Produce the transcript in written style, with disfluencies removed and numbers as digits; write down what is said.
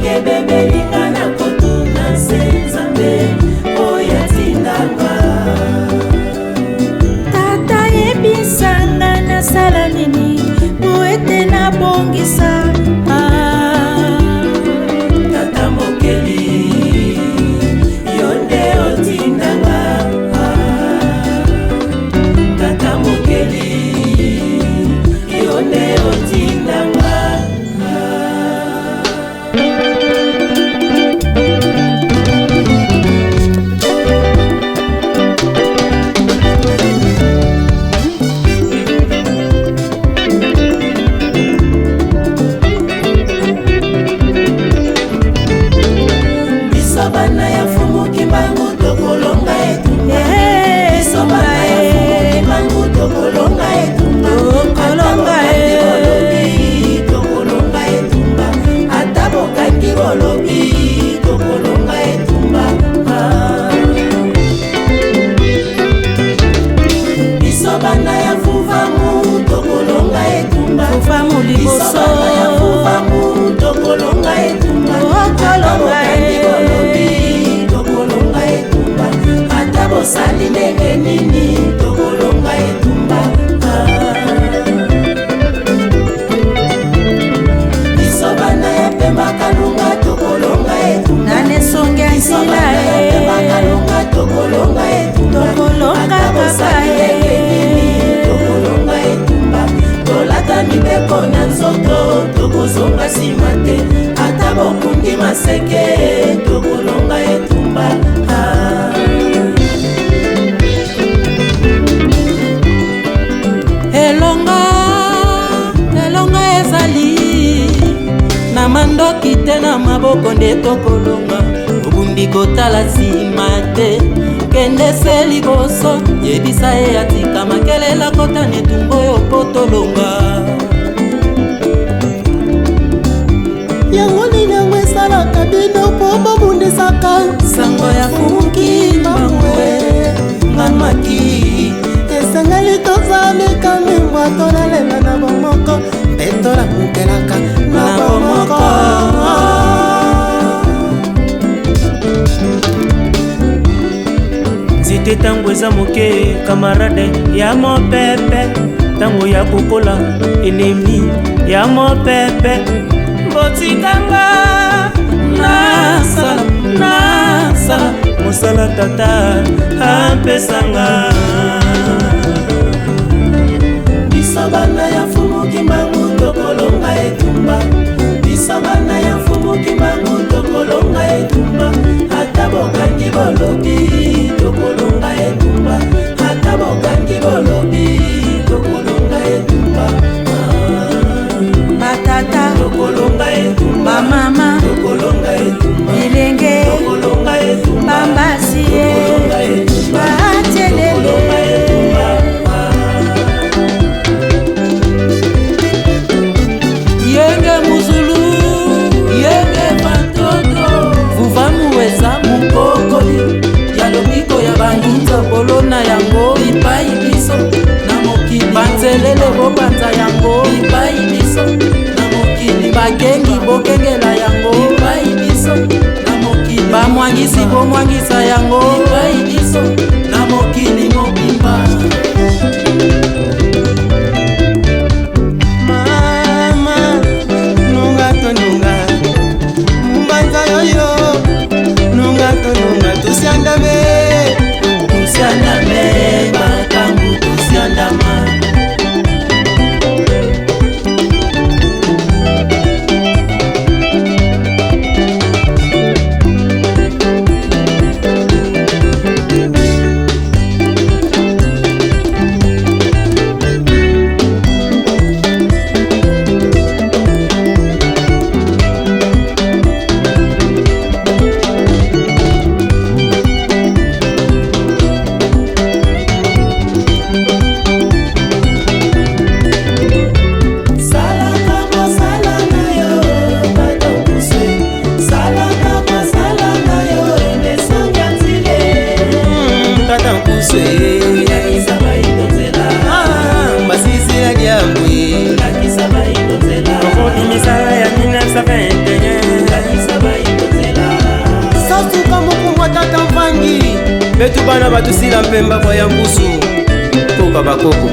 bebelinga na kotuna nzambe oyo atindanga. Tata yebisanga nasala nini po ete nabongisa. Tata mokeli yo nde otindanga. Tata mokeli yo nde otindanga. Bana ya fumu kimbangu tokolonga etumba. Biso bana ya fumu kimbangu tokolonga etumba. Tokolonga etumba. Ata bokangi bolobi tokolonga etumba. Biso bana ya fufamu tokolonga etumba. Biso bana ya fufamu tokolonga etumba. Sali ndenge nini tokolonga etumba. Biso bana ya Pemba Kalunga tokolonga etumba. Nane songe asila Pemba Kalunga tokolonga etumba. Ata sali ndenge nini tokolonga etumba. Tolata mibeko na nzoto tokozonga nsima te. Ata bokungi maseke tokolonga etumba. Elonga ezali na mandoki te na maboko nde tokolonga. Obundi kotala nsima te kende se liboso yebisa ye atika makelela kota netumba oyo po tolonga. Yango nini yango esalaka bino po bobundisaka sango ya fumuki mbangwe ngamaki. esengeli tozali kamimwa tolalela na bomoko mpe tolamukelaka na bomoko. Nzete tango eza moke kamarade ya mopepe. Tango ya kokola enemi ya mopepe. Botikanga nasala mosala tata apesanga. Biso bana ya fumu kimbangu tokolonga etumba. Biso bana ya fumu kimbangu tokolonga etumba. Ata bokangi bolobi tokolonga etumba. Ata bokangi bolobi tokolonga etumba. Batata tokolonga etumba. Mama tokolonga etumba. Bilenge tokolonga etumba. Bambasi tokolonga etumba. Batelele betu bana batusila mpemba kwa ya mbusu koka bakoko